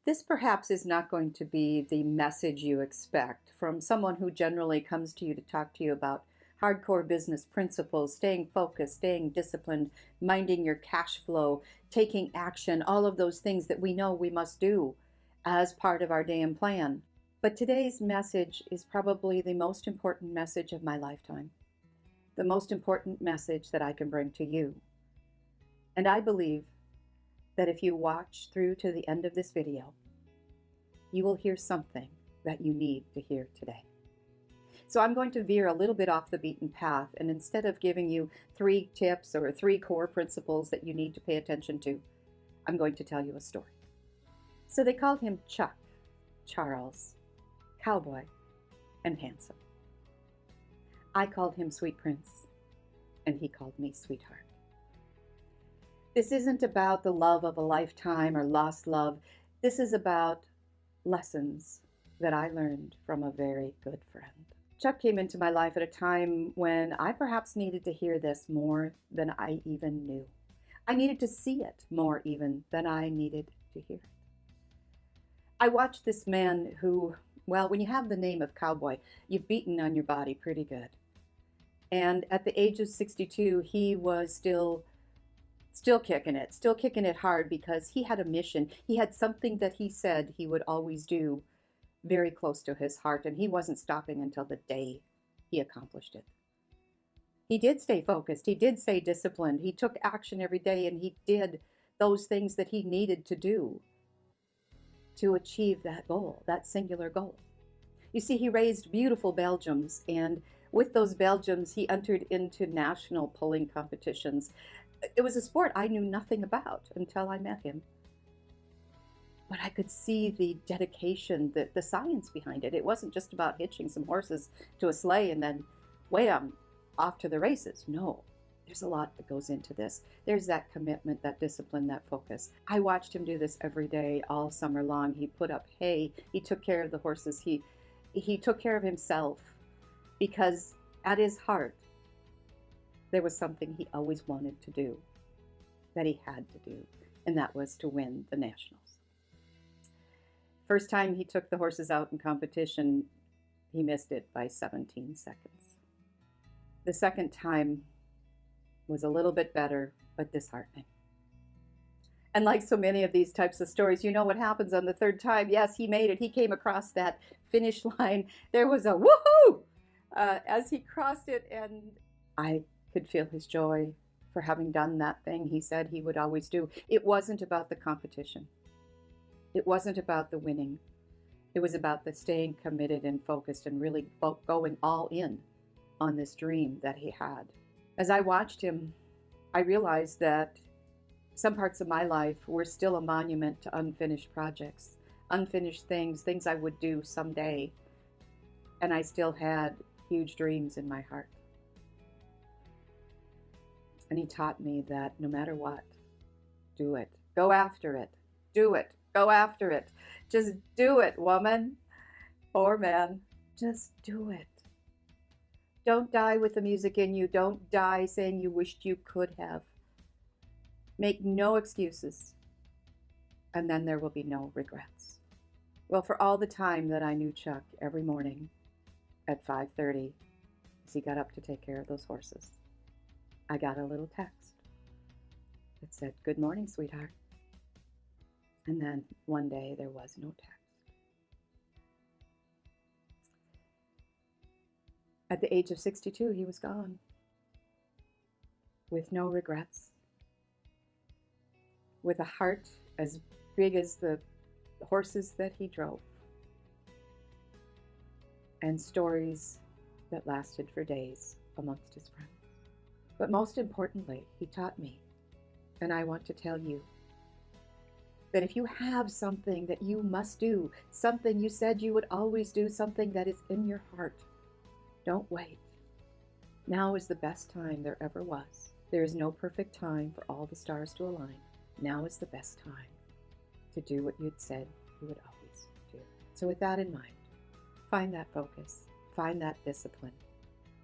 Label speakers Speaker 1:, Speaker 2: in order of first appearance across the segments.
Speaker 1: This perhaps is not going to be the message you expect from someone who generally comes to you to talk to you about hardcore business principles, staying focused, staying disciplined, minding your cash flow, taking action, all of those things that we know we must do as part of our damn plan. But today's message is probably the most important message of my lifetime, the most important message that I can bring to you. And I believe that if you watch through to the end of this video, you will hear something that you need to hear today. So I'm going to veer a little bit off the beaten path, and instead of giving you 3 tips or 3 core principles that you need to pay attention to, I'm going to tell you a story. So they called him Chuck, Charles, Cowboy, and Handsome. I called him Sweet Prince, and he called me Sweetheart. This isn't about the love of a lifetime or lost love. This is about lessons that I learned from a very good friend. Chuck came into my life at a time when I perhaps needed to hear this more than I even knew. I needed to see it more even than I needed to hear it. I watched this man who, well, when you have the name of Cowboy, you've beaten on your body pretty good. And at the age of 62, he was still kicking it hard, because he had a mission. He had something that he said he would always do very close to his heart, and he wasn't stopping until the day he accomplished it. He did stay focused. He did stay disciplined. He took action every day, and he did those things that he needed to do to achieve that goal, that singular goal. You see, he raised beautiful Belgians, and with those Belgians, he entered into national pulling competitions. It was a sport I knew nothing about until I met him. But I could see the dedication, the science behind it. It wasn't just about hitching some horses to a sleigh and then wham, off to the races. No, there's a lot that goes into this. There's that commitment, that discipline, that focus. I watched him do this every day, all summer long. He put up hay. He took care of the horses. He took care of himself, because at his heart, there was something he always wanted to do, that he had to do, and that was to win the nationals. First time he took the horses out in competition, he missed it by 17 seconds. The second time was a little bit better, but disheartening. And like so many of these types of stories, you know what happens on the third time. Yes, he made it. He came across that finish line. There was a woohoo as he crossed it, and I could feel his joy for having done that thing he said he would always do. It wasn't about the competition. It wasn't about the winning. It was about the staying committed and focused and really going all in on this dream that he had. As I watched him, I realized that some parts of my life were still a monument to unfinished projects, unfinished things I would do someday. And I still had huge dreams in my heart. And he taught me that no matter what, do it. Go after it. Do it. Go after it. Just do it, woman or man. Just do it. Don't die with the music in you. Don't die saying you wished you could have. Make no excuses. And then there will be no regrets. Well, for all the time that I knew Chuck, every morning at 5:30, as he got up to take care of those horses, I got a little text that said, "Good morning, sweetheart." And then one day there was no text. At the age of 62, he was gone, with no regrets, with a heart as big as the horses that he drove, and stories that lasted for days amongst his friends. But most importantly, he taught me, and I want to tell you, that if you have something that you must do, something you said you would always do, something that is in your heart, don't wait. Now is the best time there ever was. There is no perfect time for all the stars to align. Now is the best time to do what you'd said you would always do. So with that in mind, find that focus, find that discipline,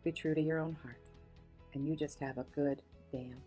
Speaker 1: be true to your own heart, and you just have a good damn